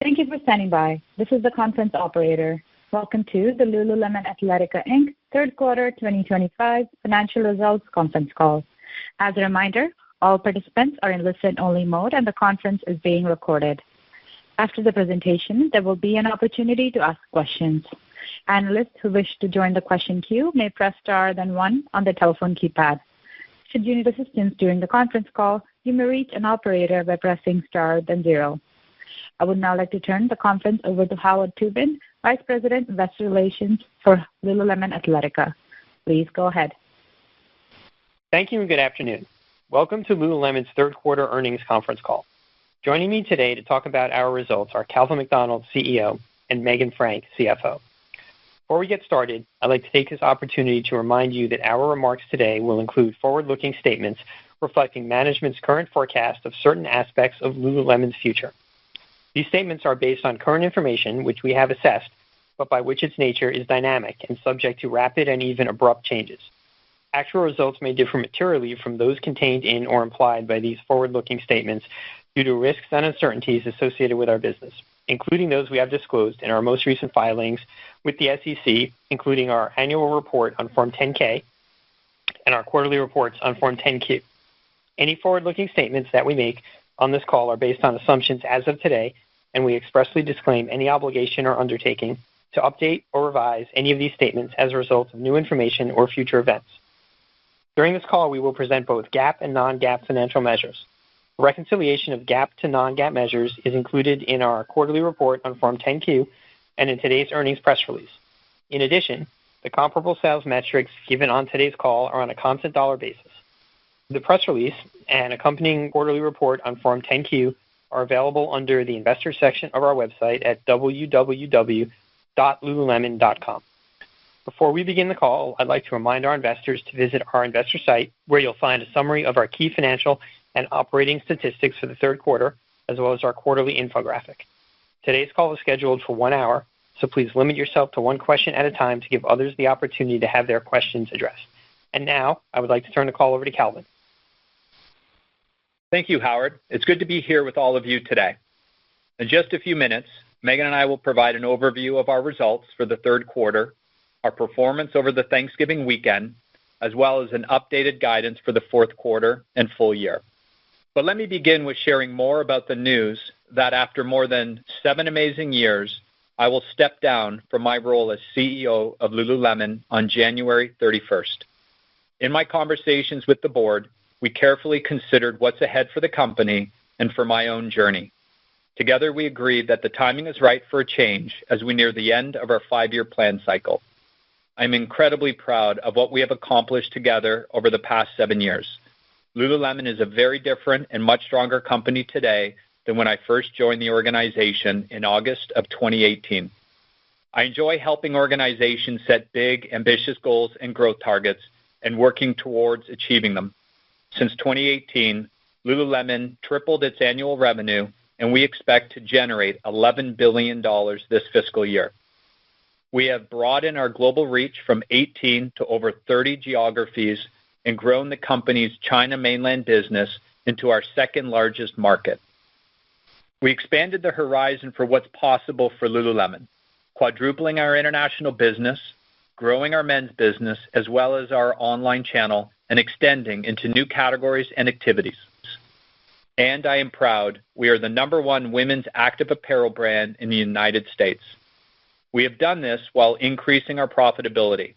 Thank you for standing by. This is the conference operator. Welcome to the Lululemon Athletica Inc. Third Quarter 2025 Financial Results Conference Call. As a reminder, all participants are in listen-only mode and the conference is being recorded. After the presentation, there will be an opportunity to ask questions. Analysts who wish to join the question queue may press star then one on the telephone keypad. Should you need assistance during the conference call, you may reach an operator by pressing star then zero. I would now like to turn the conference over to Howard Tubin, Vice President, Investor Relations for Lululemon Athletica. Please go ahead. Thank you and good afternoon. Welcome to Lululemon's third quarter earnings conference call. Joining me today to talk about our results are Calvin McDonald, CEO, and Megan Frank, CFO. Before we get started, I'd like to take this opportunity to remind you that our remarks today will include forward-looking statements reflecting management's current forecast of certain aspects of Lululemon's future. These statements are based on current information, which we have assessed, but by which its nature is dynamic and subject to rapid and even abrupt changes. Actual results may differ materially from those contained in or implied by these forward-looking statements due to risks and uncertainties associated with our business, including those we have disclosed in our most recent filings with the SEC, including our annual report on Form 10-K and our quarterly reports on Form 10-Q. Any forward-looking statements that we make on this call are based on assumptions as of today, and we expressly disclaim any obligation or undertaking to update or revise any of these statements as a result of new information or future events. During this call, we will present both GAAP and non-GAAP financial measures. A reconciliation of GAAP to non-GAAP measures is included in our quarterly report on Form 10-Q and in today's earnings press release. In addition, the comparable sales metrics given on today's call are on a constant dollar basis. The press release and accompanying quarterly report on Form 10-Q are available under the Investors section of our website at www.lululemon.com. Before we begin the call, I'd like to remind our investors to visit our investor site, where you'll find a summary of our key financial and operating statistics for the third quarter, as well as our quarterly infographic. Today's call is scheduled for 1 hour, so please limit yourself to one question at a time to give others the opportunity to have their questions addressed. And now, I would like to turn the call over to Calvin. Thank you, Howard. It's good to be here with all of you today. In just a few minutes, Megan and I will provide an overview of our results for the third quarter, our performance over the Thanksgiving weekend, as well as an updated guidance for the fourth quarter and full year. But let me begin with sharing more about the news that after more than 7 amazing years, I will step down from my role as CEO of Lululemon on January 31st. In my conversations with the board, we carefully considered what's ahead for the company and for my own journey. Together, we agreed that the timing is right for a change as we near the end of our 5-year plan cycle. I'm incredibly proud of what we have accomplished together over the past 7 years. Lululemon is a very different and much stronger company today than when I first joined the organization in August of 2018. I enjoy helping organizations set big, ambitious goals and growth targets and working towards achieving them. Since 2018, Lululemon tripled its annual revenue, and we expect to generate $11 billion this fiscal year. We have broadened our global reach from 18 to over 30 geographies and grown the company's China mainland business into our second largest market. We expanded the horizon for what's possible for Lululemon, quadrupling our international business, growing our men's business, as well as our online channel, and extending into new categories and activities. And I am proud we are the #1 women's active apparel brand in the United States. We have done this while increasing our profitability.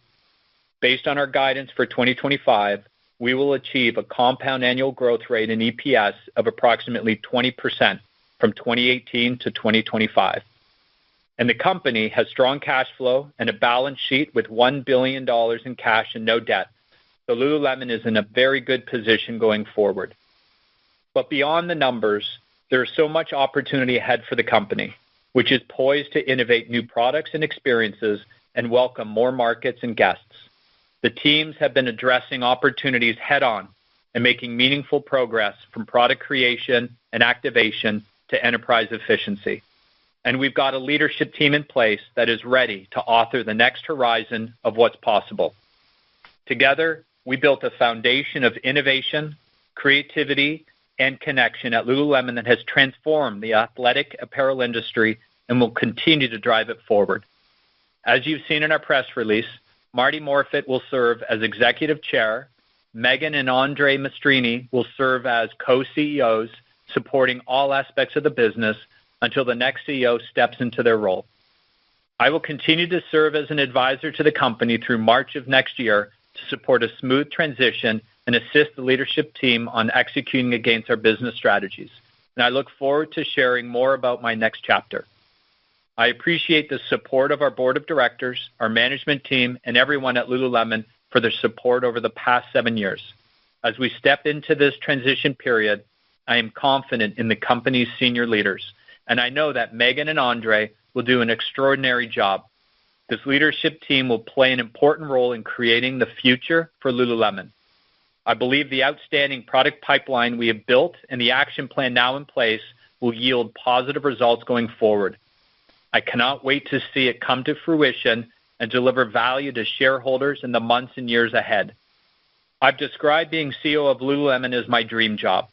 Based on our guidance for 2025, we will achieve a compound annual growth rate in EPS of approximately 20% from 2018 to 2025. And the company has strong cash flow and a balance sheet with $1 billion in cash and no debt. So Lululemon is in a very good position going forward. But beyond the numbers, there is so much opportunity ahead for the company, which is poised to innovate new products and experiences and welcome more markets and guests. The teams have been addressing opportunities head-on and making meaningful progress from product creation and activation to enterprise efficiency. And we've got a leadership team in place that is ready to author the next horizon of what's possible. Together, we built a foundation of innovation, creativity, and connection at Lululemon that has transformed the athletic apparel industry and will continue to drive it forward. As you've seen in our press release, Marty Morfitt will serve as Executive Chair. Megan and Andre Mastrini will serve as co-CEOs, supporting all aspects of the business until the next CEO steps into their role. I will continue to serve as an advisor to the company through March of next year to support a smooth transition and assist the leadership team on executing against our business strategies. And I look forward to sharing more about my next chapter. I appreciate the support of our board of directors, our management team, and everyone at Lululemon for their support over the past 7 years. As we step into this transition period, I am confident in the company's senior leaders, and I know that Megan and Andre will do an extraordinary job. This leadership team will play an important role in creating the future for Lululemon. I believe the outstanding product pipeline we have built and the action plan now in place will yield positive results going forward. I cannot wait to see it come to fruition and deliver value to shareholders in the months and years ahead. I've described being CEO of Lululemon as my dream job.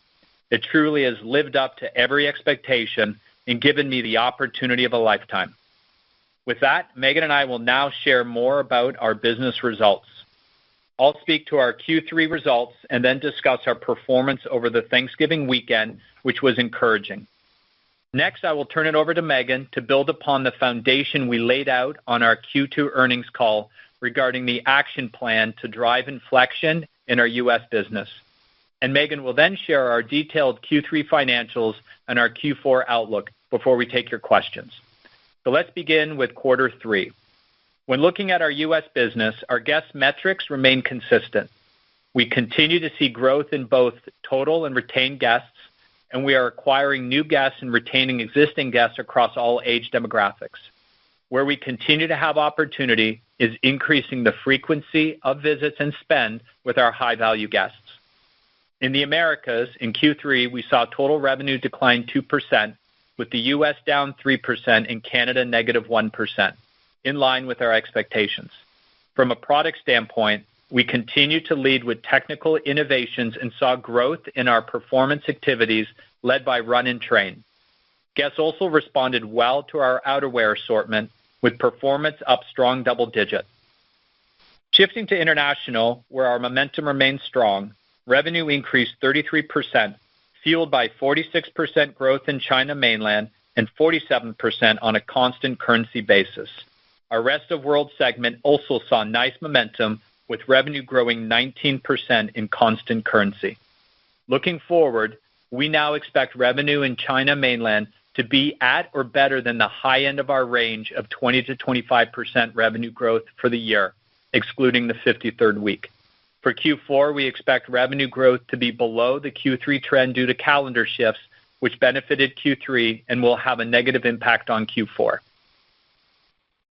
It truly has lived up to every expectation and given me the opportunity of a lifetime. With that, Megan and I will now share more about our business results. I'll speak to our Q3 results and then discuss our performance over the Thanksgiving weekend, which was encouraging. Next, I will turn it over to Megan to build upon the foundation we laid out on our Q2 earnings call regarding the action plan to drive inflection in our U.S. business. And Megan will then share our detailed Q3 financials and our Q4 outlook before we take your questions. So let's begin with quarter 3. When looking at our U.S. business, our guest metrics remain consistent. We continue to see growth in both total and retained guests, and we are acquiring new guests and retaining existing guests across all age demographics. Where we continue to have opportunity is increasing the frequency of visits and spend with our high-value guests. In the Americas, in Q3, we saw total revenue decline 2%, with the U.S. down 3% and Canada negative 1%, in line with our expectations. From a product standpoint, we continue to lead with technical innovations and saw growth in our performance activities led by Run and Train. Guests also responded well to our outerwear assortment, with performance up strong double digit. Shifting to international, where our momentum remains strong, revenue increased 33%, fueled by 46% growth in China mainland and 47% on a constant currency basis. Our Rest of World segment also saw nice momentum, with revenue growing 19% in constant currency. Looking forward, we now expect revenue in China mainland to be at or better than the high end of our range of 20 to 25% revenue growth for the year, excluding the 53rd week. For Q4, we expect revenue growth to be below the Q3 trend due to calendar shifts, which benefited Q3 and will have a negative impact on Q4.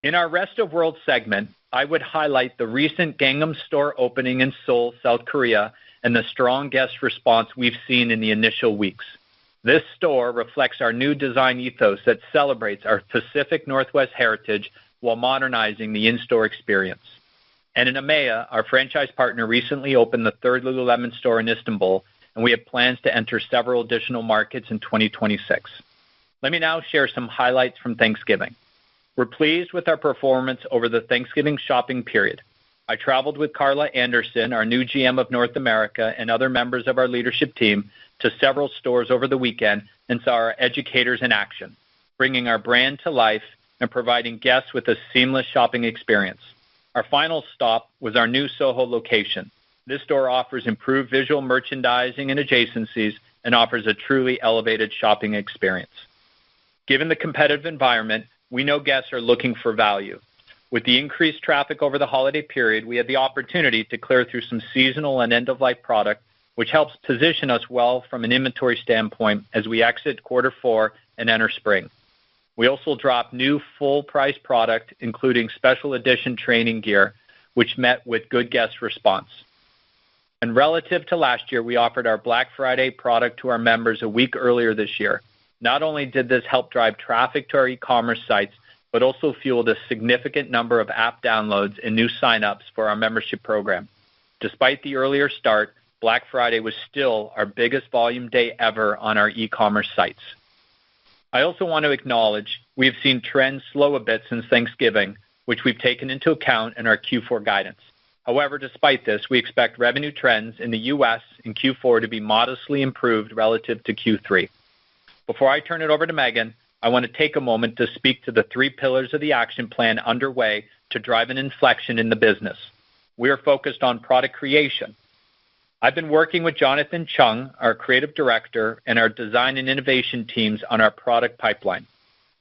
In our Rest of World segment, I would highlight the recent Gangnam store opening in Seoul, South Korea, and the strong guest response we've seen in the initial weeks. This store reflects our new design ethos that celebrates our Pacific Northwest heritage while modernizing the in-store experience. And in EMEA, our franchise partner recently opened the third Lululemon store in Istanbul, and we have plans to enter several additional markets in 2026. Let me now share some highlights from Thanksgiving. We're pleased with our performance over the Thanksgiving shopping period. I traveled with Carla Anderson, our new GM of North America, and other members of our leadership team to several stores over the weekend and saw our educators in action, bringing our brand to life and providing guests with a seamless shopping experience. Our final stop was our new Soho location. This store offers improved visual merchandising and adjacencies and offers a truly elevated shopping experience. Given the competitive environment, we know guests are looking for value. With the increased traffic over the holiday period, we had the opportunity to clear through some seasonal and end-of-life product, which helps position us well from an inventory standpoint as we exit quarter 4 and enter spring. We also dropped new full-price product, including special edition training gear, which met with good guest response. And relative to last year, we offered our Black Friday product to our members a week earlier this year. Not only did this help drive traffic to our e-commerce sites, but also fueled a significant number of app downloads and new signups for our membership program. Despite the earlier start, Black Friday was still our biggest volume day ever on our e-commerce sites. I also want to acknowledge we have seen trends slow a bit since Thanksgiving, which we've taken into account in our Q4 guidance. However, despite this, we expect revenue trends in the U.S. in Q4 to be modestly improved relative to Q3. Before I turn it over to Megan, I want to take a moment to speak to the 3 pillars of the action plan underway to drive an inflection in the business. We are focused on product creation. I've been working with Jonathan Chung, our creative director, and our design and innovation teams on our product pipeline.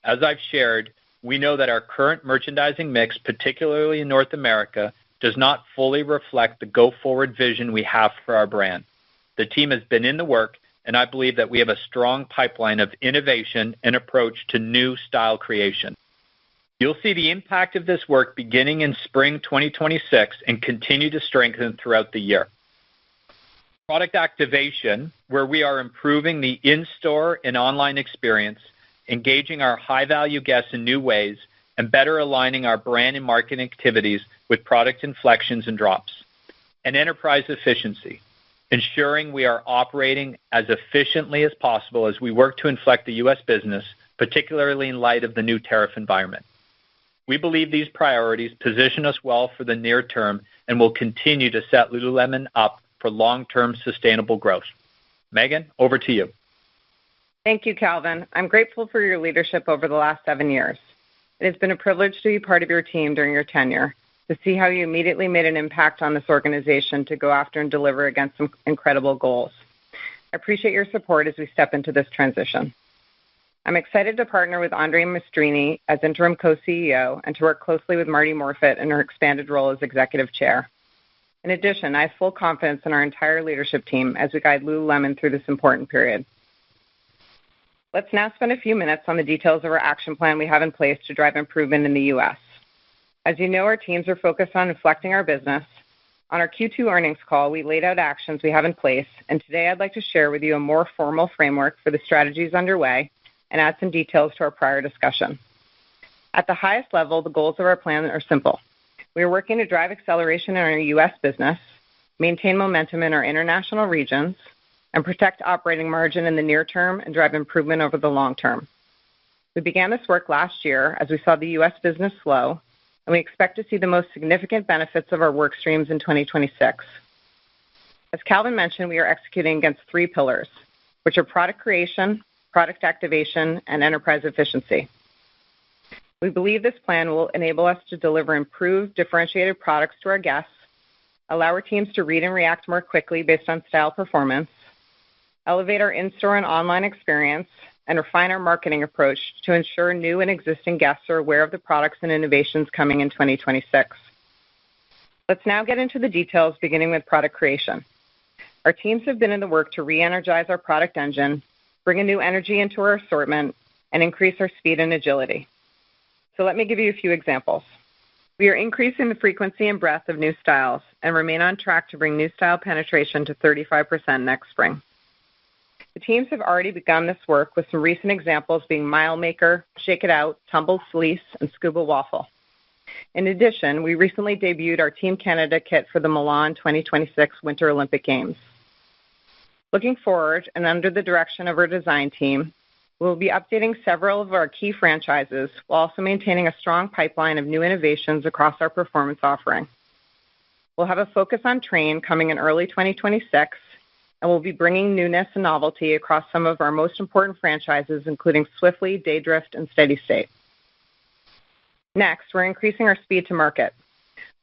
As I've shared, we know that our current merchandising mix, particularly in North America, does not fully reflect the go-forward vision we have for our brand. The team has been in the work, and I believe that we have a strong pipeline of innovation and approach to new style creation. You'll see the impact of this work beginning in spring 2026 and continue to strengthen throughout the year. Product activation, where we are improving the in-store and online experience, engaging our high-value guests in new ways, and better aligning our brand and marketing activities with product inflections and drops. And enterprise efficiency, ensuring we are operating as efficiently as possible as we work to inflect the U.S. business, particularly in light of the new tariff environment. We believe these priorities position us well for the near term and will continue to set Lululemon up for long-term sustainable growth. Megan, over to you. Thank you, Calvin. I'm grateful for your leadership over the last 7 years. It has been a privilege to be part of your team during your tenure, to see how you immediately made an impact on this organization to go after and deliver against some incredible goals. I appreciate your support as we step into this transition. I'm excited to partner with Andre Mastrini as interim co-CEO and to work closely with Marty Morfitt in her expanded role as executive chair. In addition, I have full confidence in our entire leadership team as we guide Lululemon through this important period. Let's now spend a few minutes on the details of our action plan we have in place to drive improvement in the U.S. As you know, our teams are focused on inflecting our business. On our Q2 earnings call, we laid out actions we have in place, and today I'd like to share with you a more formal framework for the strategies underway and add some details to our prior discussion. At the highest level, the goals of our plan are simple. We are working to drive acceleration in our U.S. business, maintain momentum in our international regions, and protect operating margin in the near term and drive improvement over the long term. We began this work last year as we saw the U.S. business slow, and we expect to see the most significant benefits of our work streams in 2026. As Calvin mentioned, we are executing against 3 pillars, which are product creation, product activation, and enterprise efficiency. We believe this plan will enable us to deliver improved, differentiated products to our guests, allow our teams to read and react more quickly based on style performance, elevate our in-store and online experience, and refine our marketing approach to ensure new and existing guests are aware of the products and innovations coming in 2026. Let's now get into the details, beginning with product creation. Our teams have been in the work to re-energize our product engine, bring a new energy into our assortment, and increase our speed and agility. So let me give you a few examples. We are increasing the frequency and breadth of new styles and remain on track to bring new style penetration to 35% next spring. The teams have already begun this work with some recent examples being Mile Maker, Shake It Out, Tumbled Fleece, and Scuba Waffle. In addition, we recently debuted our Team Canada kit for the Milan 2026 Winter Olympic Games. Looking forward, and under the direction of our design team, we'll be updating several of our key franchises while also maintaining a strong pipeline of new innovations across our performance offering. We'll have a focus on train coming in early 2026, and we'll be bringing newness and novelty across some of our most important franchises, including Swiftly, Daydrift, and Steady State. Next, we're increasing our speed to market.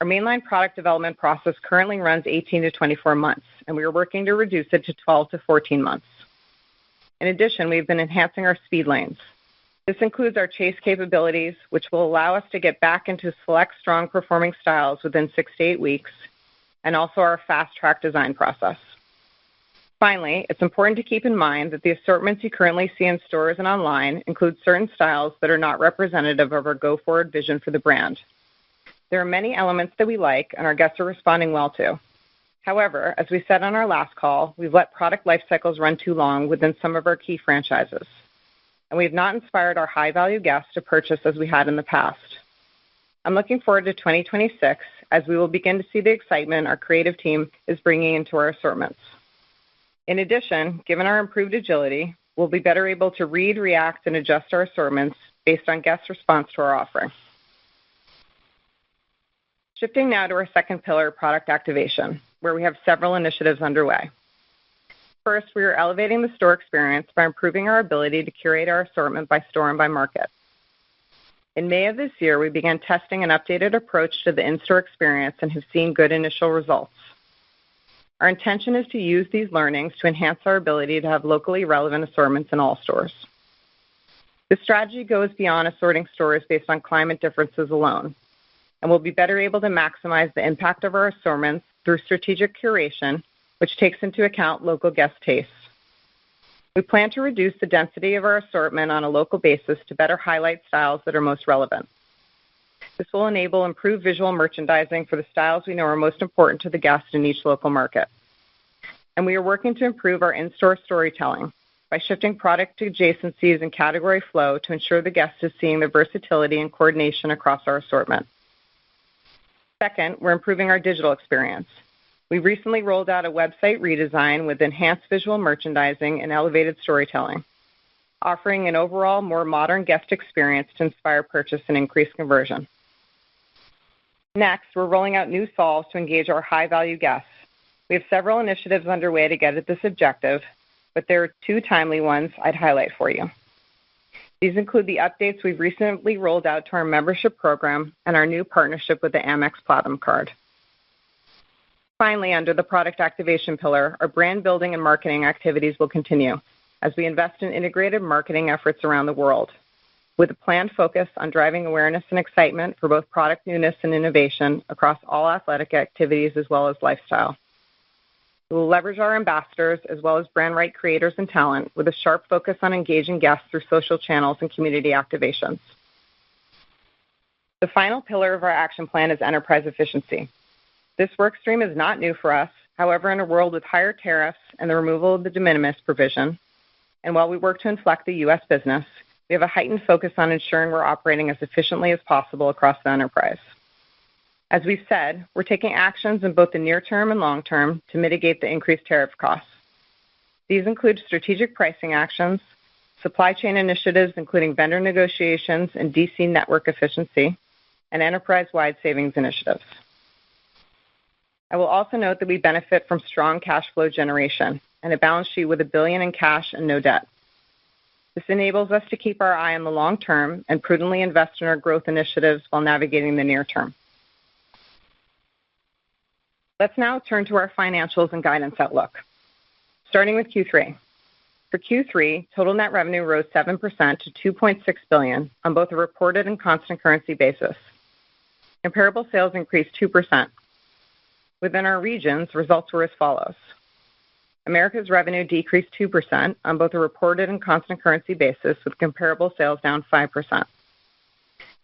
Our mainline product development process currently runs 18 to 24 months, and we are working to reduce it to 12 to 14 months. In addition, we've been enhancing our speed lanes. This includes our chase capabilities, which will allow us to get back into select strong performing styles within 6 to 8 weeks, and also our fast track design process. Finally, it's important to keep in mind that the assortments you currently see in stores and online include certain styles that are not representative of our go-forward vision for the brand. There are many elements that we like and our guests are responding well to. However, as we said on our last call, we've let product life cycles run too long within some of our key franchises, and we have not inspired our high-value guests to purchase as we had in the past. I'm looking forward to 2026 as we will begin to see the excitement our creative team is bringing into our assortments. In addition, given our improved agility, we'll be better able to read, react, and adjust our assortments based on guest response to our offering. Shifting now to our second pillar, product activation, where we have several initiatives underway. First, we are elevating the store experience by improving our ability to curate our assortment by store and by market. In May of this year, we began testing an updated approach to the in-store experience and have seen good initial results. Our intention is to use these learnings to enhance our ability to have locally relevant assortments in all stores. This strategy goes beyond assorting stores based on climate differences alone, and we'll be better able to maximize the impact of our assortments through strategic curation, which takes into account local guest tastes. We plan to reduce the density of our assortment on a local basis to better highlight styles that are most relevant. This will enable improved visual merchandising for the styles we know are most important to the guest in each local market. And we are working to improve our in-store storytelling by shifting product adjacencies and category flow to ensure the guest is seeing the versatility and coordination across our assortment. Second, we're improving our digital experience. We recently rolled out a website redesign with enhanced visual merchandising and elevated storytelling, offering an overall more modern guest experience to inspire purchase and increase conversion. Next, we're rolling out new solves to engage our high-value guests. We have several initiatives underway to get at this objective, but there are two timely ones I'd highlight for you. These include the updates we've recently rolled out to our membership program and our new partnership with the Amex Platinum Card. Finally, under the product activation pillar, our brand building and marketing activities will continue as we invest in integrated marketing efforts around the world, with a planned focus on driving awareness and excitement for both product newness and innovation across all athletic activities as well as lifestyle. We will leverage our ambassadors as well as brand right creators and talent with a sharp focus on engaging guests through social channels and community activations. The final pillar of our action plan is enterprise efficiency. This work stream is not new for us. However, in a world with higher tariffs and the removal of the de minimis provision, and while we work to inflect the U.S. business, we have a heightened focus on ensuring we're operating as efficiently as possible across the enterprise. As we've said, we're taking actions in both the near term and long term to mitigate the increased tariff costs. These include strategic pricing actions, supply chain initiatives including vendor negotiations and DC network efficiency, and enterprise-wide savings initiatives. I will also note that we benefit from strong cash flow generation and a balance sheet with $1 billion in cash and no debt. This enables us to keep our eye on the long term and prudently invest in our growth initiatives while navigating the near term. Let's now turn to our financials and guidance outlook. Starting with Q3. For Q3, total net revenue rose 7% to $2.6 billion on both a reported and constant currency basis. Comparable sales increased 2%. Within our regions, results were as follows. Americas revenue decreased 2% on both a reported and constant currency basis, with comparable sales down 5%.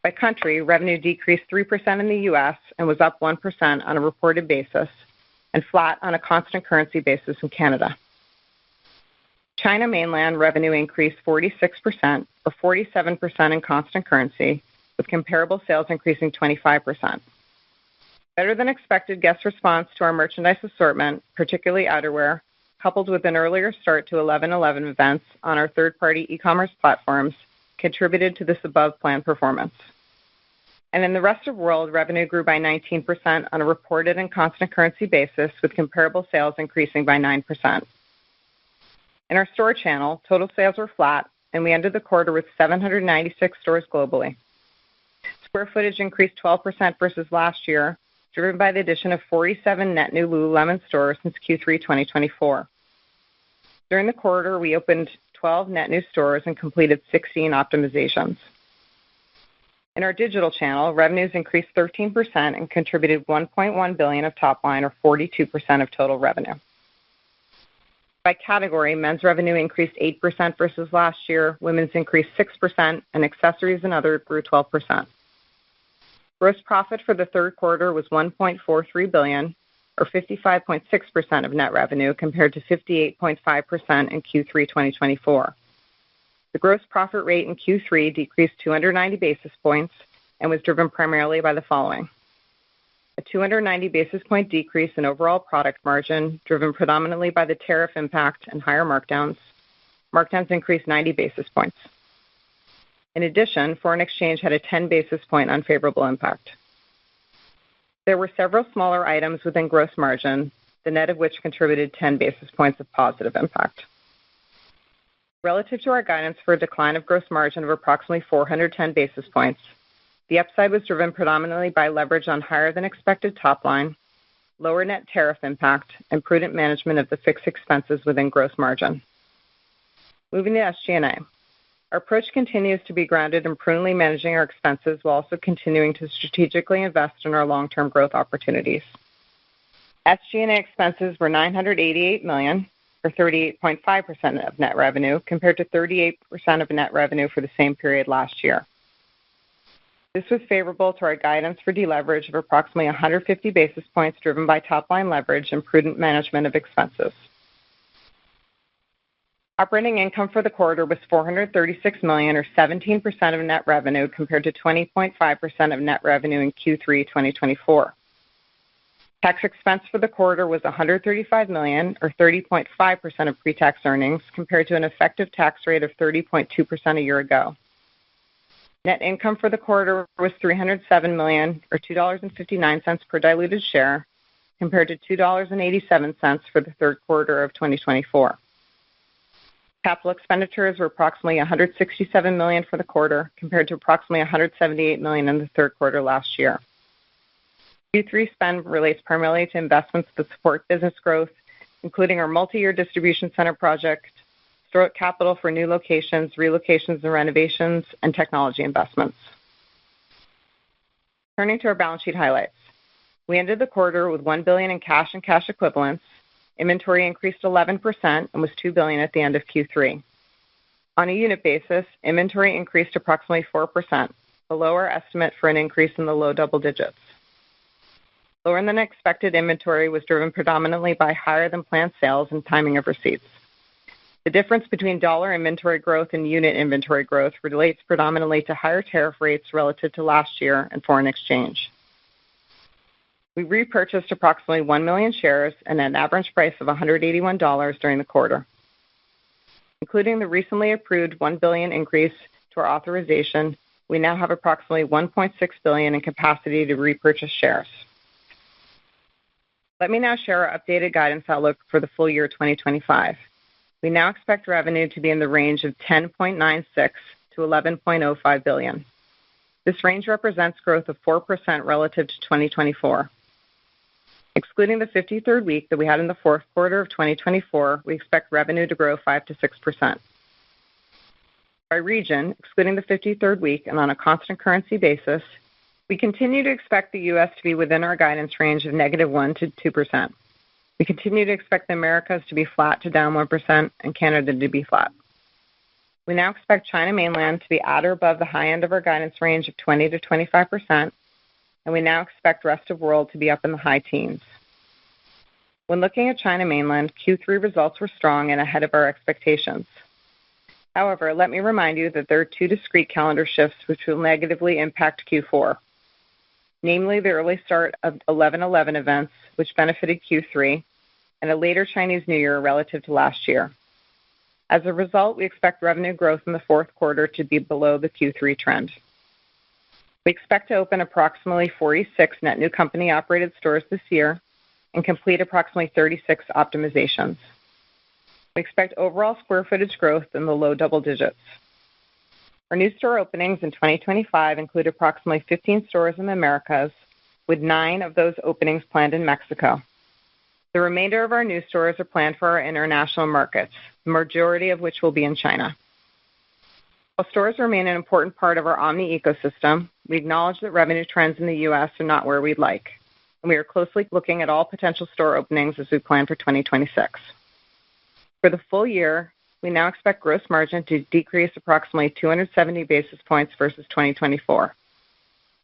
By country, revenue decreased 3% in the U.S. and was up 1% on a reported basis and flat on a constant currency basis in Canada. China mainland revenue increased 46%, or 47% in constant currency, with comparable sales increasing 25%. Better than expected guest response to our merchandise assortment, particularly outerwear, coupled with an earlier start to 11/11 events on our third-party e-commerce platforms, contributed to this above-plan performance. And in the rest of the world, revenue grew by 19% on a reported and constant currency basis, with comparable sales increasing by 9%. In our store channel, total sales were flat, and we ended the quarter with 796 stores globally. Square footage increased 12% versus last year, driven by the addition of 47 net new Lululemon stores since Q3 2024. During the quarter, we opened 12 net new stores and completed 16 optimizations. In our digital channel, revenues increased 13% and contributed $1.1 billion of top line, or 42% of total revenue. By category, men's revenue increased 8% versus last year, women's increased 6%, and accessories and other grew 12%. Gross profit for the third quarter was $1.43 billion, or 55.6% of net revenue, compared to 58.5% in Q3 2024. The gross profit rate in Q3 decreased 290 basis points and was driven primarily by the following: a 290 basis point decrease in overall product margin, driven predominantly by the tariff impact and higher markdowns. Markdowns increased 90 basis points. In addition, foreign exchange had a 10 basis point unfavorable impact. There were several smaller items within gross margin, the net of which contributed 10 basis points of positive impact. Relative to our guidance for a decline of gross margin of approximately 410 basis points, the upside was driven predominantly by leverage on higher than expected top line, lower net tariff impact, and prudent management of the fixed expenses within gross margin. Moving to SG&A. Our approach continues to be grounded in prudently managing our expenses while also continuing to strategically invest in our long-term growth opportunities. SG&A expenses were $988 million, or 38.5% of net revenue, compared to 38% of net revenue for the same period last year. This was favorable to our guidance for deleverage of approximately 150 basis points, driven by top-line leverage and prudent management of expenses. Operating income for the quarter was $436 million, or 17% of net revenue, compared to 20.5% of net revenue in Q3 2024. Tax expense for the quarter was $135 million, or 30.5% of pre-tax earnings, compared to an effective tax rate of 30.2% a year ago. Net income for the quarter was $307 million, or $2.59 per diluted share, compared to $2.87 for the third quarter of 2024. Capital expenditures were approximately $167 million for the quarter, compared to approximately $178 million in the third quarter last year. Q3 spend relates primarily to investments that support business growth, including our multi-year distribution center project, store capital for new locations, relocations and renovations, and technology investments. Turning to our balance sheet highlights. We ended the quarter with $1 billion in cash and cash equivalents. Inventory increased 11% and was $2 billion at the end of Q3. On a unit basis, inventory increased approximately 4%, below our estimate for an increase in the low double digits. Lower than expected inventory was driven predominantly by higher than planned sales and timing of receipts. The difference between dollar inventory growth and unit inventory growth relates predominantly to higher tariff rates relative to last year and foreign exchange. We repurchased approximately 1 million shares at an average price of $181 during the quarter. Including the recently approved $1 billion increase to our authorization, we now have approximately $1.6 billion in capacity to repurchase shares. Let me now share our updated guidance outlook for the full year 2025. We now expect revenue to be in the range of $10.96 to $11.05 billion. This range represents growth of 4% relative to 2024. Excluding the 53rd week that we had in the fourth quarter of 2024, we expect revenue to grow 5 to 6%. By region, excluding the 53rd week and on a constant currency basis, we continue to expect the U.S. to be within our guidance range of -1% to 2%. We continue to expect the Americas to be flat to down 1% and Canada to be flat. We now expect China Mainland to be at or above the high end of our guidance range of 20 to 25%, and we now expect Rest of World to be up in the high teens. When looking at China Mainland, Q3 results were strong and ahead of our expectations. However, let me remind you that there are two discrete calendar shifts which will negatively impact Q4, namely the early start of 11/11 events, which benefited Q3, and a later Chinese New Year relative to last year. As a result, we expect revenue growth in the fourth quarter to be below the Q3 trend. We expect to open approximately 46 net new company-operated stores this year and complete approximately 36 optimizations. We expect overall square footage growth in the low double digits. Our new store openings in 2025 include approximately 15 stores in the Americas, with 9 of those openings planned in Mexico. The remainder of our new stores are planned for our international markets, the majority of which will be in China. While stores remain an important part of our omni ecosystem, we acknowledge that revenue trends in the U.S. are not where we'd like, and we are closely looking at all potential store openings as we plan for 2026. For the full year, we now expect gross margin to decrease approximately 270 basis points versus 2024.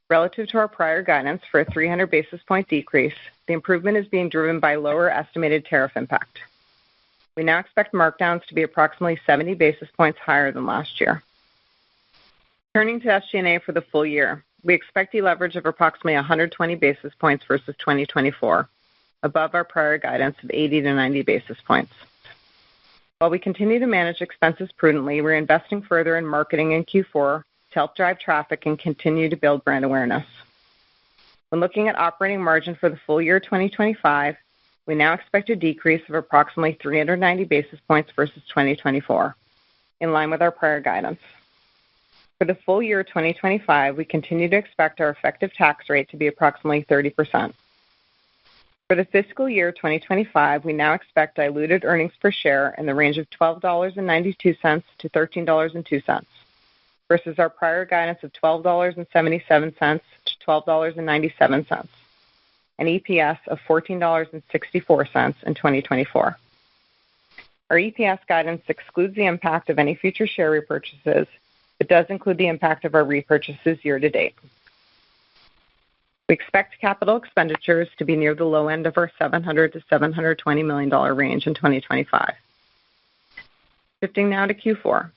Relative to our prior guidance for a 300 basis point decrease, the improvement is being driven by lower estimated tariff impact. We now expect markdowns to be approximately 70 basis points higher than last year. Turning to SG&A for the full year, we expect deleverage of approximately 120 basis points versus 2024, above our prior guidance of 80 to 90 basis points. While we continue to manage expenses prudently, we're investing further in marketing in Q4 to help drive traffic and continue to build brand awareness. When looking at operating margin for the full year 2025, we now expect a decrease of approximately 390 basis points versus 2024, in line with our prior guidance. For the full year 2025, we continue to expect our effective tax rate to be approximately 30%. For the fiscal year 2025, we now expect diluted earnings per share in the range of $12.92 to $13.02, versus our prior guidance of $12.77 to $12.97, and EPS of $14.64 in 2024. Our EPS guidance excludes the impact of any future share repurchases, but does include the impact of our repurchases year to date. We expect capital expenditures to be near the low end of our $700 to $720 million range in 2025. Shifting now to Q4.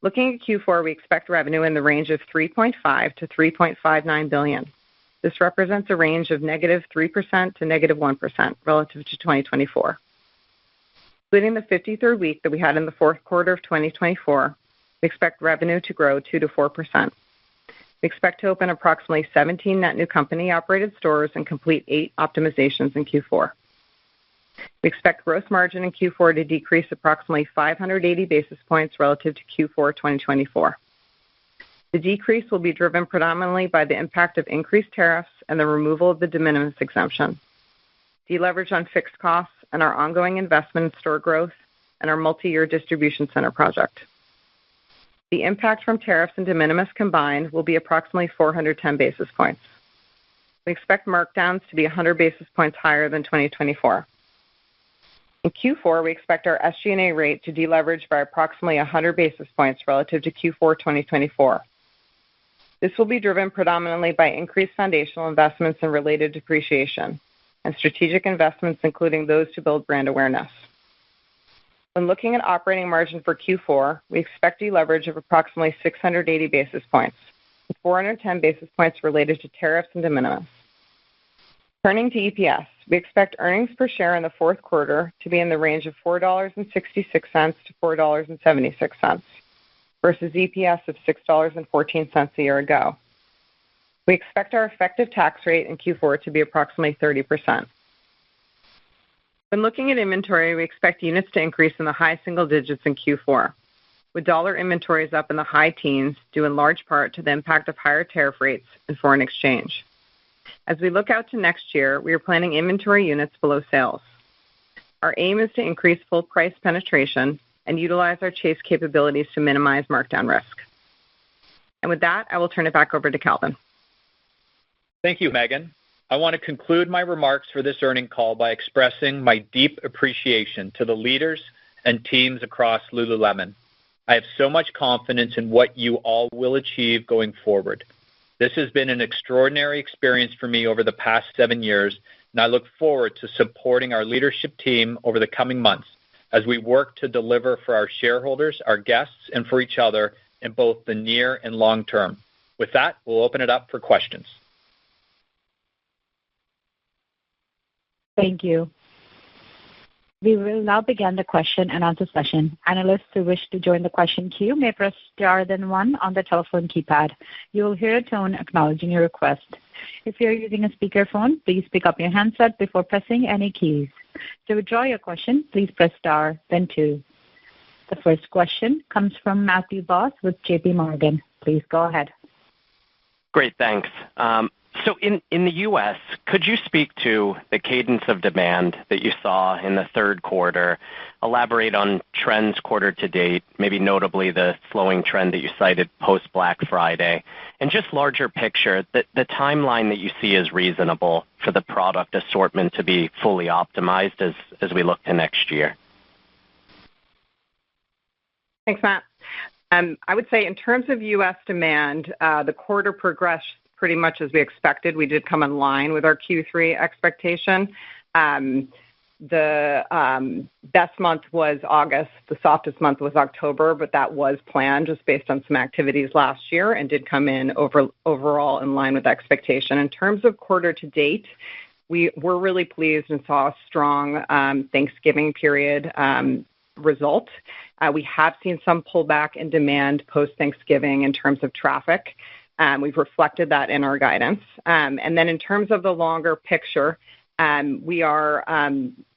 Looking at Q4, we expect revenue in the range of $3.5 to $3.59 billion. This represents a range of negative 3% to negative 1% relative to 2024. Including the 53rd week that we had in the fourth quarter of 2024, we expect revenue to grow 2 to 4%. We expect to open approximately 17 net new company-operated stores and complete 8 optimizations in Q4. We expect gross margin in Q4 to decrease approximately 580 basis points relative to Q4 2024. The decrease will be driven predominantly by the impact of increased tariffs and the removal of the de minimis exemption, deleverage on fixed costs, and our ongoing investment in store growth and our multi-year distribution center project. The impact from tariffs and de minimis combined will be approximately 410 basis points. We expect markdowns to be 100 basis points higher than 2024. In Q4, we expect our SG&A rate to deleverage by approximately 100 basis points relative to Q4 2024. This will be driven predominantly by increased foundational investments and related depreciation, and strategic investments including those to build brand awareness. When looking at operating margin for Q4, we expect deleverage of approximately 680 basis points, with 410 basis points related to tariffs and de minimis. Turning to EPS, we expect earnings per share in the fourth quarter to be in the range of $4.66 to $4.76, versus EPS of $6.14 a year ago. We expect our effective tax rate in Q4 to be approximately 30%. When looking at inventory, we expect units to increase in the high single digits in Q4, with dollar inventories up in the high teens, due in large part to the impact of higher tariff rates and foreign exchange. As we look out to next year, we are planning inventory units below sales. Our aim is to increase full price penetration and utilize our chase capabilities to minimize markdown risk. And with that, I will turn it back over to Calvin. Thank you, Megan. I want to conclude my remarks for this earnings call by expressing my deep appreciation to the leaders and teams across Lululemon. I have so much confidence in what you all will achieve going forward. This has been an extraordinary experience for me over the past 7 years, and I look forward to supporting our leadership team over the coming months as we work to deliver for our shareholders, our guests, and for each other in both the near and long term. With that, we'll open it up for questions. Thank you. We will now begin the question and answer session. Analysts who wish to join the question queue may press star then 1 on the telephone keypad. You will hear a tone acknowledging your request. If you're using a speakerphone, please pick up your handset before pressing any keys. To withdraw your question, please press star then 2. The first question comes from Matthew Boss with JP Morgan. Please go ahead. Great, thanks. So in the U.S., could you speak to the cadence of demand that you saw in the third quarter, elaborate on trends quarter to date, maybe notably the slowing trend that you cited post-Black Friday, and just larger picture, the timeline that you see is reasonable for the product assortment to be fully optimized as we look to next year? Thanks, Matt. I would say in terms of U.S. demand, the quarter progressed pretty much as we expected. We did come in line with our Q3 expectation. The best month was August. The softest month was October, but that was planned just based on some activities last year and did come in overall in line with expectation. In terms of quarter to date, we're really pleased and saw a strong Thanksgiving period result. We have seen some pullback in demand post-Thanksgiving in terms of traffic. We've reflected that in our guidance. And then in terms of the longer picture, we are,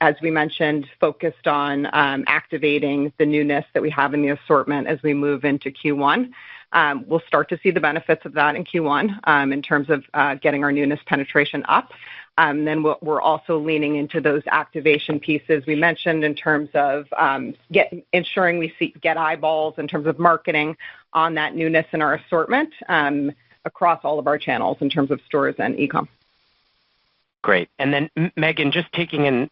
as we mentioned, focused on activating the newness that we have in the assortment as we move into Q1. We'll start to see the benefits of that in Q1 in terms of getting our newness penetration up. Then we're also leaning into those activation pieces we mentioned in terms of ensuring we get eyeballs in terms of marketing on that newness in our assortment across all of our channels in terms of stores and e-com. Great. And then, Megan, just taking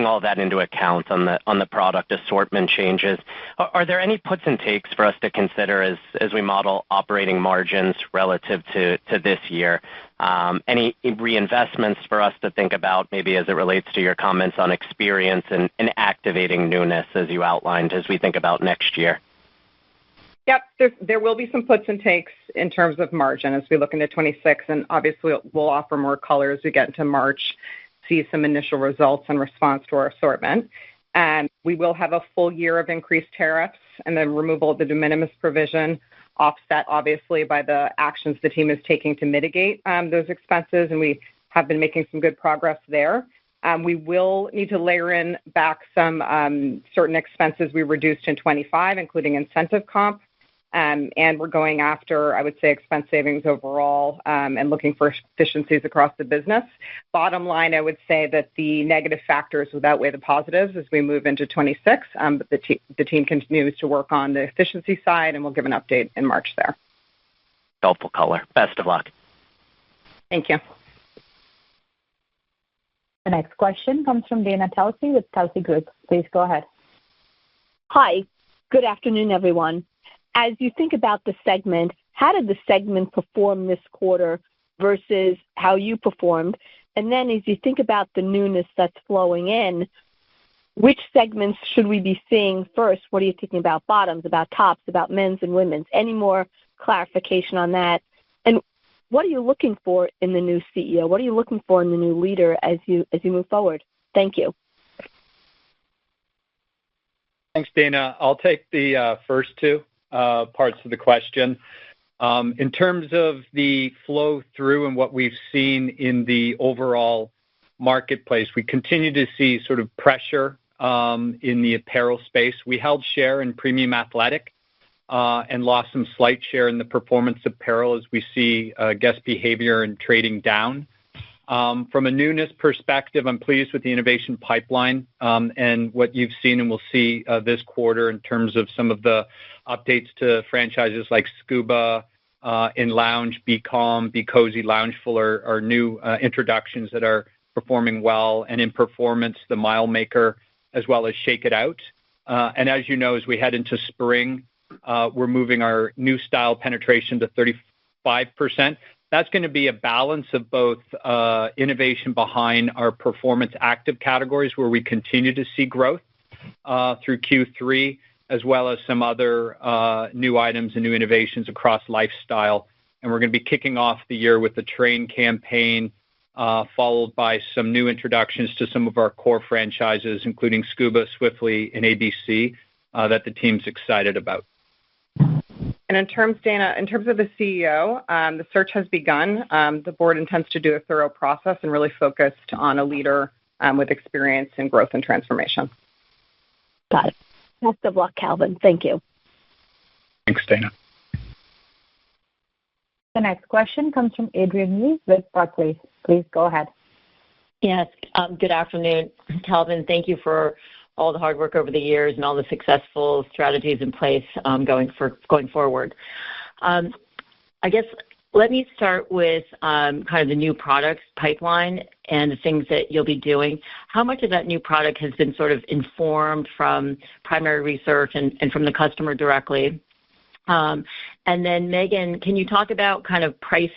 all that into account on the product assortment changes, are there any puts and takes for us to consider as we model operating margins relative to this year? Any reinvestments for us to think about, maybe as it relates to your comments on experience and activating newness as you outlined as we think about next year? Yep, there will be some puts and takes in terms of margin as we look into 26, and obviously we'll offer more color as we get into March, see some initial results in response to our assortment. We will have a full year of increased tariffs and then removal of the de minimis provision, offset obviously by the actions the team is taking to mitigate those expenses, and we have been making some good progress there. We will need to layer in back some certain expenses we reduced in 25, including incentive comp. And we're going after, I would say, expense savings overall and looking for efficiencies across the business. Bottom line, I would say that the negative factors will outweigh the positives as we move into 26. But the team continues to work on the efficiency side, and we'll give an update in March there. Helpful color. Best of luck. Thank you. The next question comes from Dana Telsey with Telsey Group. Please go ahead. Hi. Good afternoon, everyone. As you think about the segment, how did the segment perform this quarter versus how you performed? And then as you think about the newness that's flowing in, which segments should we be seeing first? What are you thinking about bottoms, about tops, about men's and women's? Any more clarification on that? And what are you looking for in the new CEO? What are you looking for in the new leader as you move forward? Thank you. Thanks, Dana. I'll take the first two parts of the question. In terms of the flow through and what we've seen in the overall marketplace, we continue to see sort of pressure in the apparel space. We held share in premium athletic and lost some slight share in the performance apparel as we see guest behavior and trading down. From a newness perspective, I'm pleased with the innovation pipeline and what you've seen and will see this quarter in terms of some of the updates to franchises like Scuba, in Lounge, Be Calm, Be Cozy, Loungeful are new introductions that are performing well. And in performance, the Mile Maker as well as Shake It Out. And as you know, as we head into spring, we're moving our new style penetration to 35%. That's going to be a balance of both innovation behind our performance active categories where we continue to see growth through Q3, as well as some other new items and new innovations across lifestyle. And we're going to be kicking off the year with the Train campaign, followed by some new introductions to some of our core franchises, including Scuba, Swiftly, and ABC, that the team's excited about. And in terms, Dana, in terms of the CEO, the search has begun. The board intends to do a thorough process and really focused on a leader with experience in growth and transformation. Got it. Best of luck, Calvin. Thank you. Thanks, Dana. The next question comes from Adrienne Yih with Barclays. Please go ahead. Yes. Good afternoon, Calvin. Thank you for all the hard work over the years and all the successful strategies in place going forward. I guess let me start with kind of the new products pipeline and the things that you'll be doing. How much of that new product has been sort of informed from primary research and from the customer directly? And then, Megan, can you talk about kind of price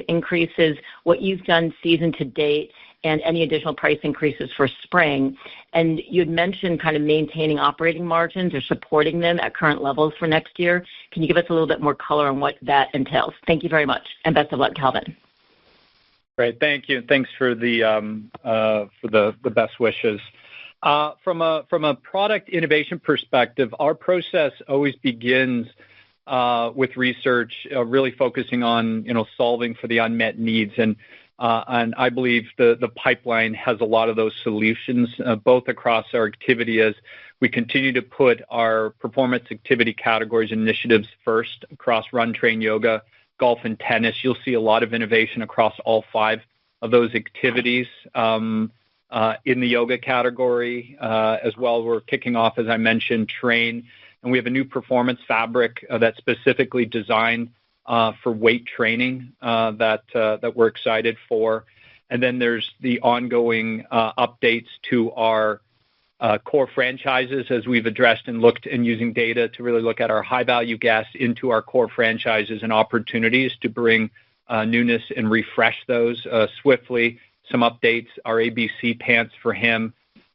increases, what you've done season to date, and any additional price increases for spring. And you'd mentioned kind of maintaining operating margins or supporting them at current levels for next year. Can you give us a little bit more color on what that entails? Thank you very much, and best of luck, Calvin. Great, thank you. Thanks for the best wishes. From a product innovation perspective, our process always begins with research, really focusing on solving for the unmet needs, and I believe the pipeline has a lot of those solutions, both across our activity as we continue to put our performance activity categories initiatives first across run, train, yoga, golf, and tennis. You'll see a lot of innovation across all 5 of those activities. In the yoga category as well, we're kicking off, as I mentioned, train, and we have a new performance fabric that's specifically designed for weight training that we're excited for. And then there's the ongoing updates to our core franchises as we've addressed and looked and using data to really look at our high-value guests into our core franchises and opportunities to bring newness and refresh those swiftly. Some updates, our ABC pants for him,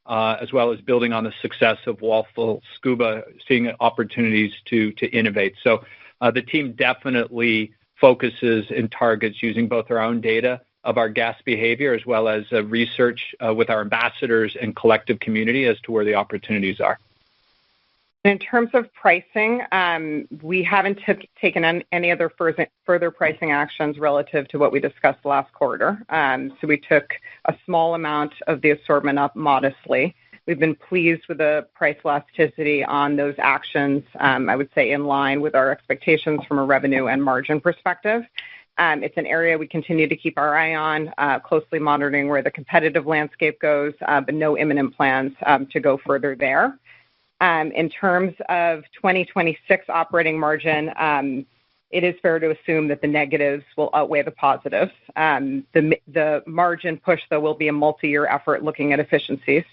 as well as building on the success of Waffle Scuba, seeing opportunities to innovate. So the team definitely focuses and targets using both our own data of our guest behavior as well as research with our ambassadors and collective community as to where the opportunities are. In terms of pricing, we haven't taken any other further pricing actions relative to what we discussed last quarter. So we took a small amount of the assortment up modestly. We've been pleased with the price elasticity on those actions, I would say in line with our expectations from a revenue and margin perspective. It's an area we continue to keep our eye on, closely monitoring where the competitive landscape goes, but no imminent plans to go further there. In terms of 2026 operating margin, it is fair to assume that the negatives will outweigh the positives. The margin push, though, will be a multi-year effort looking at efficiencies.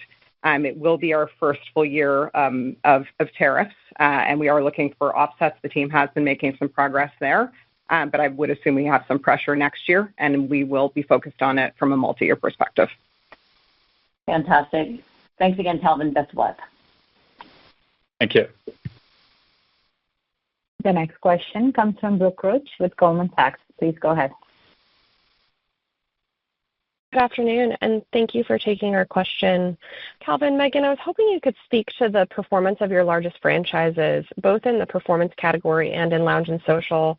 It will be our first full year of tariffs, and we are looking for offsets. The team has been making some progress there, but I would assume we have some pressure next year, and we will be focused on it from a multi-year perspective. Fantastic. Thanks again, Calvin. Best of luck. Thank you. The next question comes from Brooke Roach with Goldman Sachs. Please go ahead. Good afternoon, and thank you for taking our question. Calvin, Megan, I was hoping you could speak to the performance of your largest franchises, both in the performance category and in lounge and social.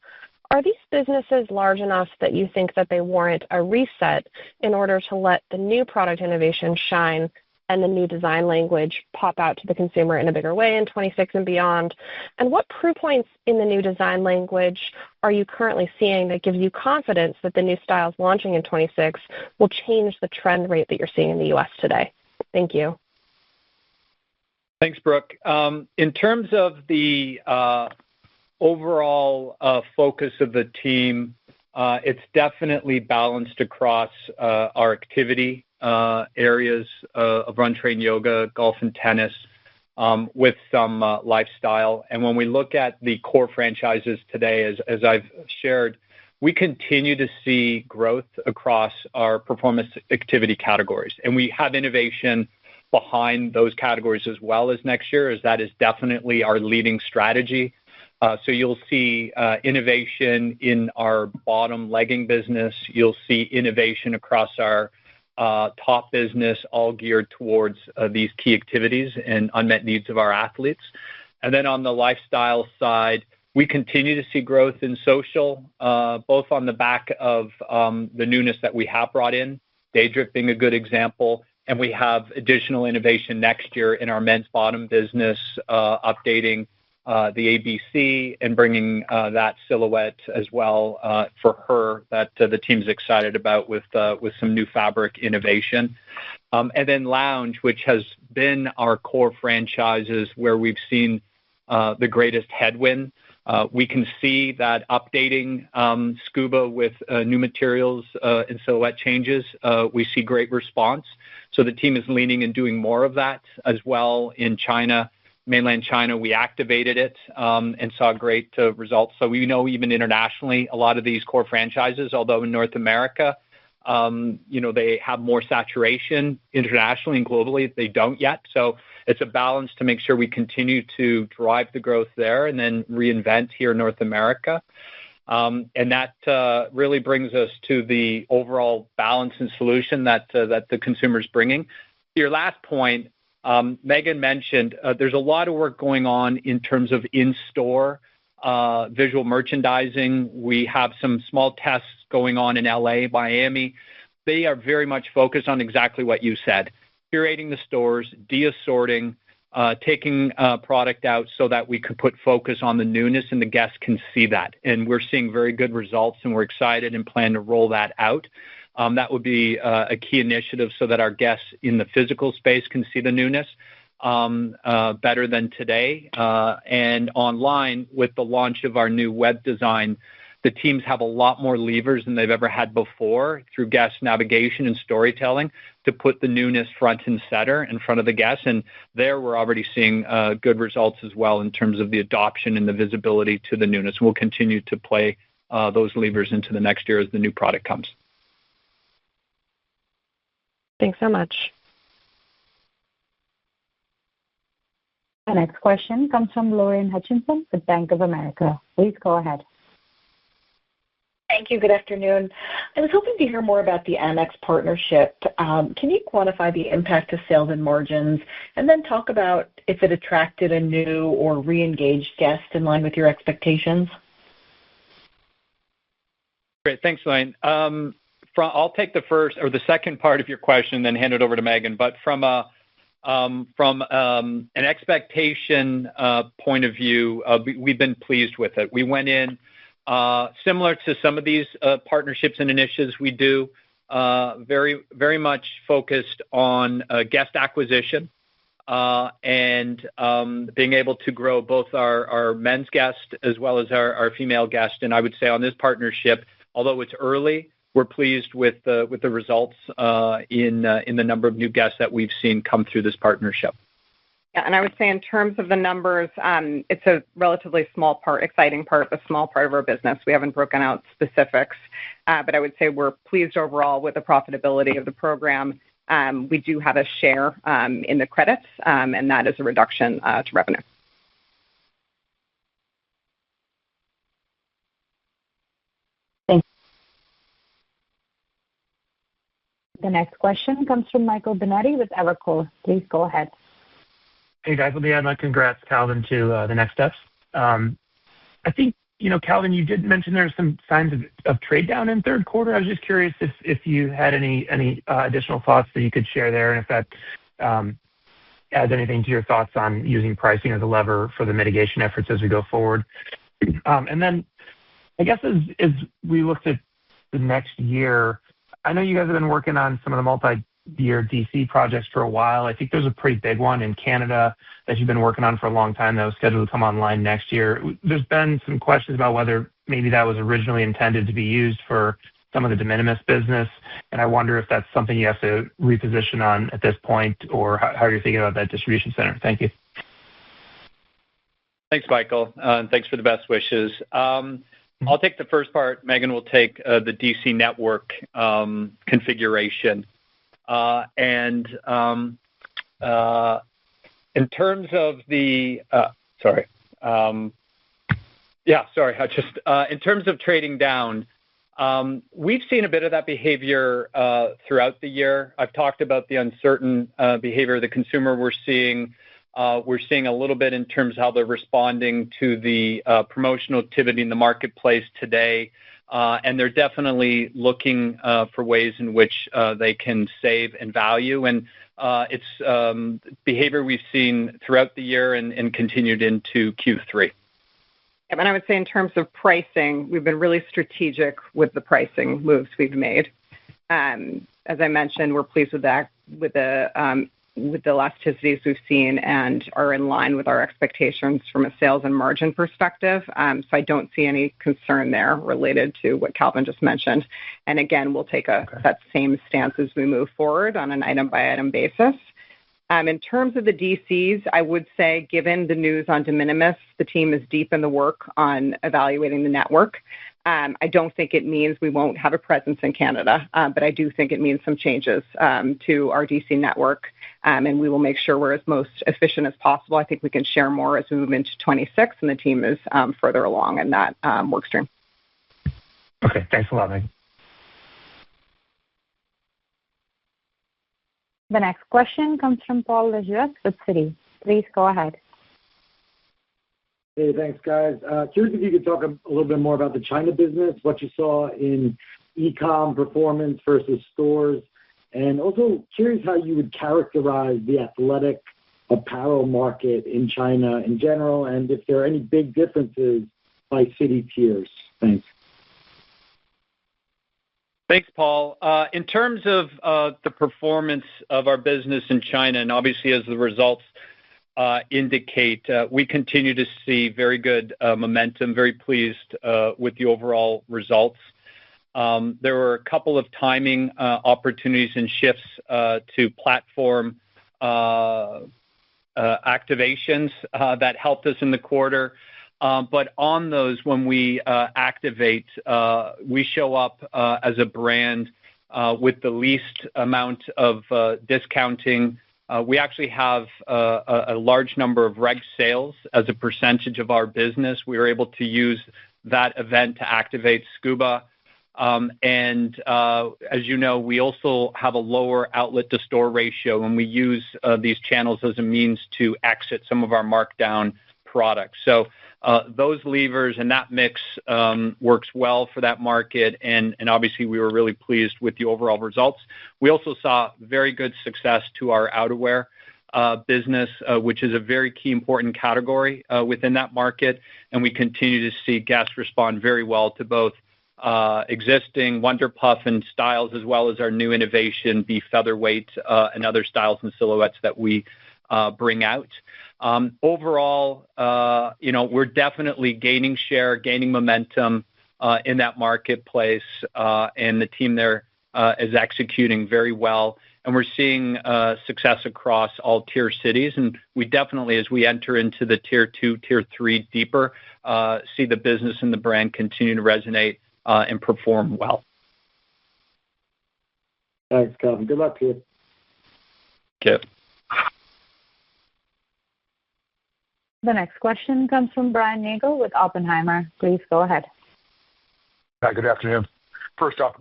Are these businesses large enough that you think that they warrant a reset in order to let the new product innovation shine and the new design language pop out to the consumer in a bigger way in 26 and beyond? And what proof points in the new design language are you currently seeing that gives you confidence that the new styles launching in 26 will change the trend rate that you're seeing in the U.S. today? Thank you. Thanks, Brooke. In terms of the overall focus of the team, it's definitely balanced across our activity areas of run, train, yoga, golf, and tennis, with some lifestyle. And when we look at the core franchises today, as I've shared, we continue to see growth across our performance activity categories. And we have innovation behind those categories as well as next year, as that is definitely our leading strategy. So you'll see innovation in our bottom legging business. You'll see innovation across our top business, all geared towards these key activities and unmet needs of our athletes. And then on the lifestyle side, we continue to see growth in social, both on the back of the newness that we have brought in, Daydrift being a good example, and we have additional innovation next year in our men's bottom business, updating the ABC and bringing that silhouette as well for her that the team's excited about with some new fabric innovation. And then lounge, which has been our core franchises where we've seen the greatest headwind. We can see that updating Scuba with new materials and silhouette changes, we see great response. So the team is leaning and doing more of that as well in China. Mainland China, we activated it and saw great results. So we know even internationally, a lot of these core franchises, although in North America, they have more saturation internationally and globally. They don't yet. So it's a balance to make sure we continue to drive the growth there and then reinvent here in North America. And that really brings us to the overall balance and solution that the consumer is bringing. Your last point, Megan mentioned there's a lot of work going on in terms of in-store visual merchandising. We have some small tests going on in LA, Miami. They are very much focused on exactly what you said, curating the stores, de-assorting, taking product out so that we could put focus on the newness and the guests can see that. And we're seeing very good results, and we're excited and plan to roll that out. That would be a key initiative so that our guests in the physical space can see the newness better than today. And online, with the launch of our new web design, the teams have a lot more levers than they've ever had before through guest navigation and storytelling to put the newness front and center in front of the guests. And there we're already seeing good results as well in terms of the adoption and the visibility to the newness. We'll continue to play those levers into the next year as the new product comes. Thanks so much. The next question comes from Lauren Hutchinson with Bank of America. Please go ahead. Thank you. Good afternoon. I was hoping to hear more about the Amex partnership. Can you quantify the impact to sales and margins, and then talk about if it attracted a new or re-engaged guest in line with your expectations? Great. Thanks, Lauren. I'll take the second part of your question, then hand it over to Megan. But from an expectation point of view, we've been pleased with it. We went in similar to some of these partnerships and initiatives we do, very, very much focused on guest acquisition and being able to grow both our men's guest as well as our female guest. And I would say on this partnership, although it's early, we're pleased with the results in the number of new guests that we've seen come through this partnership. Yeah, and I would say in terms of the numbers, it's a relatively small part, exciting part, a small part of our business. We haven't broken out specifics, but I would say we're pleased overall with the profitability of the program. We do have a share in the credits, and that is a reduction to revenue. The next question comes from Michael Binetti with Evercore. Please go ahead. Hey, guys. Let me add my congrats, Calvin, to the next steps. I think, Calvin, you did mention there's some signs of trade down in third quarter. I was just curious if you had any additional thoughts that you could share there, and if that adds anything to your thoughts on using pricing as a lever for the mitigation efforts as we go forward. And then I guess as we looked at the next year, I know you guys have been working on some of the multi-year DC projects for a while. I think there's a pretty big one in Canada that you've been working on for a long time that was scheduled to come online next year. There's been some questions about whether maybe that was originally intended to be used for some of the de minimis business, and I wonder if that's something you have to reposition on at this point, or how you're thinking about that distribution center. Thank you. Thanks, Michael, and thanks for the best wishes. I'll take the first part. Megan will take the DC network configuration. And in terms of the in terms of trading down, we've seen a bit of that behavior throughout the year. I've talked about the uncertain behavior of the consumer we're seeing. We're seeing a little bit in terms of how they're responding to the promotional activity in the marketplace today. And they're definitely looking for ways in which they can save and value. And it's behavior we've seen throughout the year and continued into Q3. And I would say in terms of pricing, we've been really strategic with the pricing moves we've made. As I mentioned, we're pleased with that, with the elasticities we've seen, and are in line with our expectations from a sales and margin perspective. So I don't see any concern there related to what Calvin just mentioned. And again, we'll take that same stance as we move forward on an item-by-item basis. In terms of the DCs, I would say, given the news on de minimis, the team is deep in the work on evaluating the network. I don't think it means we won't have a presence in Canada, but I do think it means some changes to our DC network, and we will make sure we're as most efficient as possible. I think we can share more as we move into 26, and the team is further along in that work stream. Okay, thanks a lot, Megan. The next question comes from Paul Lejuez with Citi. Please go ahead. Hey, thanks, guys. Curious if you could talk a little bit more about the China business, what you saw in e-com performance versus stores, and also curious how you would characterize the athletic apparel market in China in general, and if there are any big differences by city tiers. Thanks. Thanks, Paul. In terms of the performance of our business in China, and obviously as the results indicate, we continue to see very good momentum, very pleased with the overall results. There were a couple of timing opportunities and shifts to platform activations that helped us in the quarter. But on those, when we activate, we show up as a brand with the least amount of discounting. We actually have a large number of reg sales as a percentage of our business. We were able to use that event to activate Scuba. And as you know, we also have a lower outlet to store ratio, and we use these channels as a means to exit some of our markdown products. So those levers and that mix works well for that market, and obviously we were really pleased with the overall results. We also saw very good success to our outerwear business, which is a very key important category within that market, and we continue to see guests respond very well to both existing Wonder Puff and styles, as well as our new innovation, Be Featherweight, and other styles and silhouettes that we bring out. Overall, we're definitely gaining share, gaining momentum in that marketplace, and the team there is executing very well. And we're seeing success across all tier cities. And we definitely, as we enter into the tier 2, tier 3 deeper, see the business and the brand continue to resonate and perform well. Thanks, Calvin. Good luck to you. Okay. The next question comes from Brian Nagel with Oppenheimer. Please go ahead. Hi, good afternoon. First off,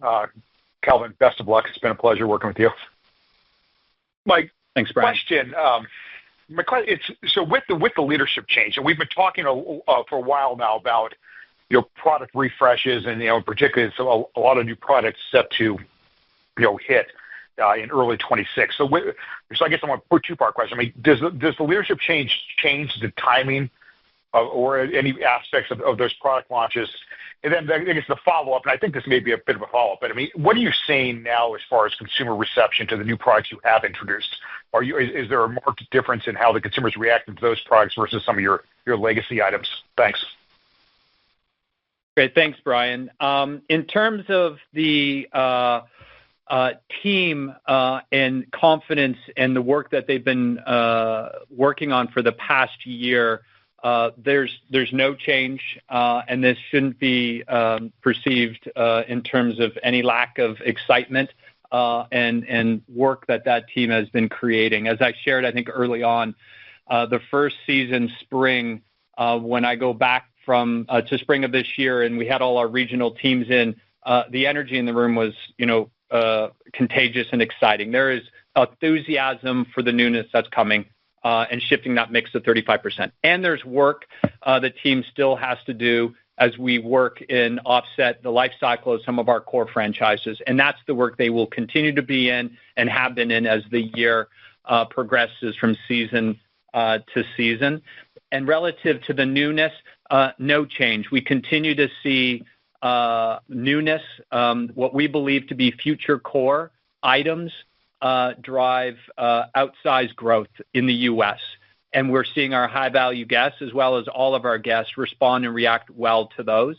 Calvin, best of luck. It's been a pleasure working with you. Thanks, Brian. So with the leadership change, and we've been talking for a while now about product refreshes, and particularly so a lot of new products set to hit in early 26. So I guess I want to put a two-part question. I mean, does the leadership change the timing or any aspects of those product launches? And then I guess the follow-up, and I think this may be a bit of a follow-up, but I mean, what are you seeing now as far as consumer reception to the new products you have introduced? Is there a marked difference in how the consumers reacting to those products versus some of your legacy items? Thanks. Great. Thanks, Brian. In terms of the team and confidence and the work that they've been working on for the past year, there's no change, and this shouldn't be perceived in terms of any lack of excitement and work that team has been creating. As I shared, I think early on, the first season, spring, when I go back to spring of this year, and we had all our regional teams in, the energy in the room was, contagious and exciting. There is enthusiasm for the newness that's coming and shifting that mix to 35%. And there's work the team still has to do as we work in offset the life cycle of some of our core franchises. And that's the work they will continue to be in and have been in as the year progresses from season to season. And relative to the newness, no change. We continue to see newness, what we believe to be future core items, drive outsized growth in the U.S. And we're seeing our high-value guests, as well as all of our guests, respond and react well to those.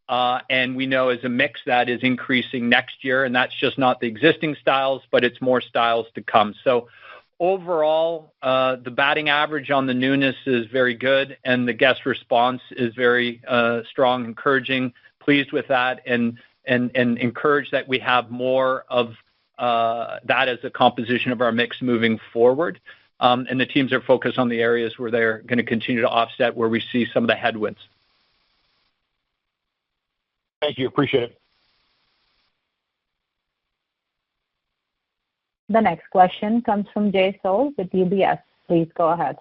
And we know as a mix that is increasing next year, and that's just not the existing styles, but it's more styles to come. So overall, the batting average on the newness is very good, and the guest response is very strong, encouraging, pleased with that and encouraged that we have more of that as a composition of our mix moving forward. And the teams are focused on the areas where they're going to continue to offset where we see some of the headwinds. Thank you. Appreciate it. The next question comes from Jay Sole with UBS. Please go ahead.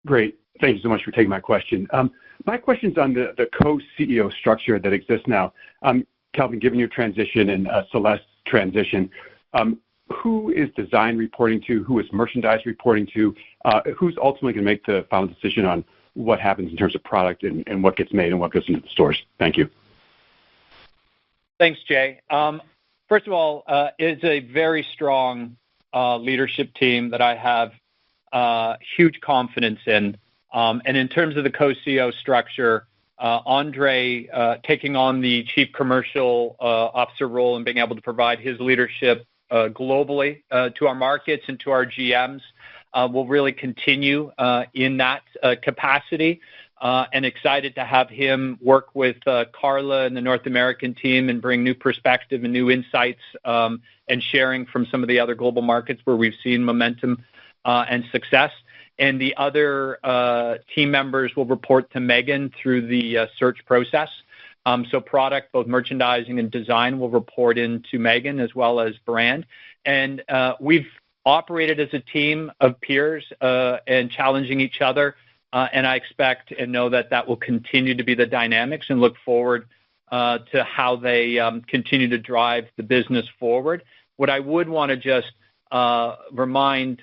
Great. Thank you so much for taking my question. My question's on the co-CEO structure that exists now. Calvin, given your transition and Celeste's transition, who is design reporting to? Who is merchandise reporting to? Who's ultimately going to make the final decision on what happens in terms of product and what gets made and what goes into the stores? Thank you. Thanks, Jay. First of all, it's a very strong leadership team that I have huge confidence in. And in terms of the co-CEO structure, Andre taking on the Chief Commercial Officer role and being able to provide his leadership globally to our markets and to our GMs will really continue in that capacity. And excited to have him work with Carla and the North American team and bring new perspective and new insights and sharing from some of the other global markets where we've seen momentum and success. And the other team members will report to Megan through the search process. So product, both merchandising and design, will report into Megan as well as brand. And we've operated as a team of peers and challenging each other. And I expect and know that that will continue to be the dynamics and look forward to how they continue to drive the business forward. What I would want to just remind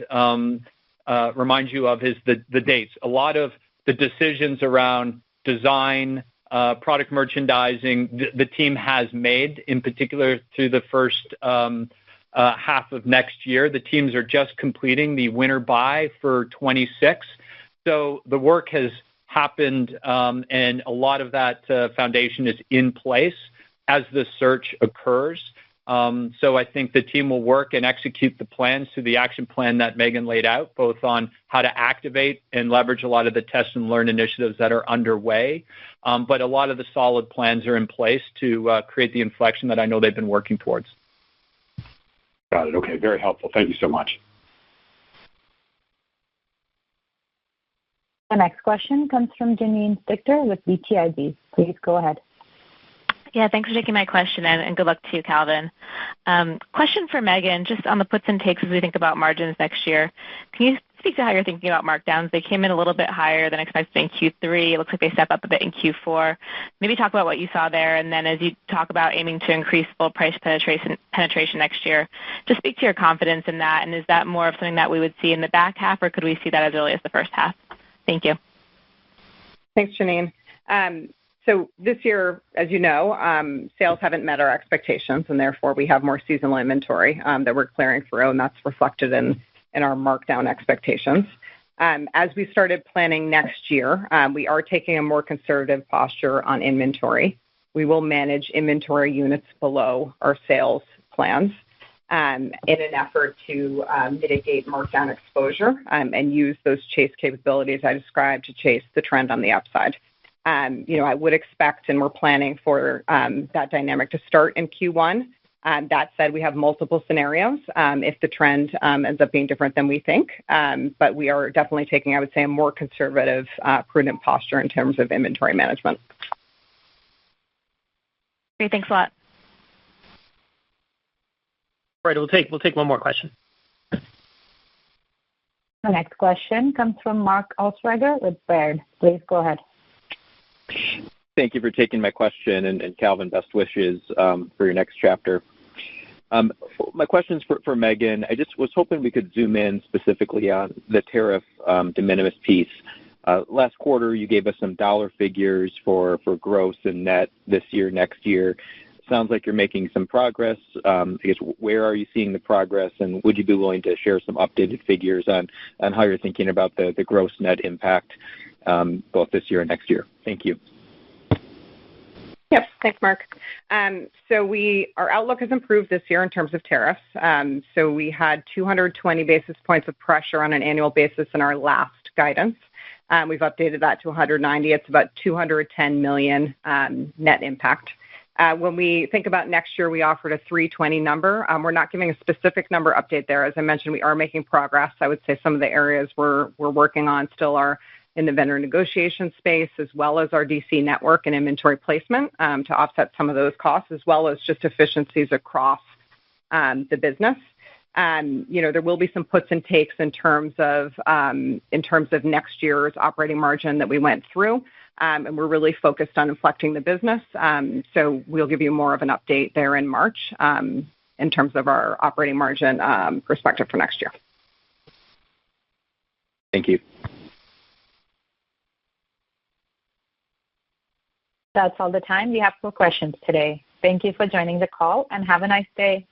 you of is the dates. A lot of the decisions around design, product merchandising, the team has made, in particular through the first half of next year. The teams are just completing the winter buy for 26. So the work has happened, and a lot of that foundation is in place as the search occurs. So I think the team will work and execute the plans to the action plan that Megan laid out, both on how to activate and leverage a lot of the test and learn initiatives that are underway. But a lot of the solid plans are in place to create the inflection that I know they've been working towards. Got it. Okay. Very helpful. Thank you so much. The next question comes from Janine Stichter with BTIG. Please go ahead. Yeah, thanks for taking my question, and good luck to you, Calvin. Question for Megan, just on the puts and takes as we think about margins next year. Can you speak to how you're thinking about markdowns? They came in a little bit higher than expected in Q3. It looks like they step up a bit in Q4. Maybe talk about what you saw there, and then as you talk about aiming to increase full price penetration next year, just speak to your confidence in that, and is that more of something that we would see in the back half, or could we see that as early as the first half? Thank you. Thanks, Janine. So this year, as you know, sales haven't met our expectations, and therefore we have more seasonal inventory that we're clearing through, and that's reflected in our markdown expectations. As we started planning next year, we are taking a more conservative posture on inventory. We will manage inventory units below our sales plans in an effort to mitigate markdown exposure and use those chase capabilities I described to chase the trend on the upside. I would expect, and we're planning for that dynamic to start in Q1. That said, we have multiple scenarios if the trend ends up being different than we think. But we are definitely taking, I would say, a more conservative, prudent posture in terms of inventory management. Great. Thanks a lot. All right, we'll take one more question. The next question comes from Mark Altschwager with Baird. Please go ahead. Thank you for taking my question, and Calvin, best wishes for your next chapter. My question's for Megan. I just was hoping we could zoom in specifically on the tariff de minimis piece. Last quarter, you gave us some dollar figures for gross and net this year, next year. Sounds like you're making some progress. I guess, where are you seeing the progress, and would you be willing to share some updated figures on how you're thinking about the gross net impact both this year and next year? Thank you. Yep. Thanks, Mark. So our outlook has improved this year in terms of tariffs. So we had 220 basis points of pressure on an annual basis in our last guidance. We've updated that to 190. It's about $210 million net impact. When we think about next year, we offered a 320 number. We're not giving a specific number update there. As I mentioned, we are making progress. I would say some of the areas we're working on still are in the vendor negotiation space, as well as our DC network and inventory placement to offset some of those costs, as well as just efficiencies across the business. There will be some puts and takes in terms of next year's operating margin that we went through, and we're really focused on inflecting the business. So we'll give you more of an update there in March in terms of our operating margin perspective for next year. Thank you. That's all the time we have for questions today. Thank you for joining the call, and have a nice day.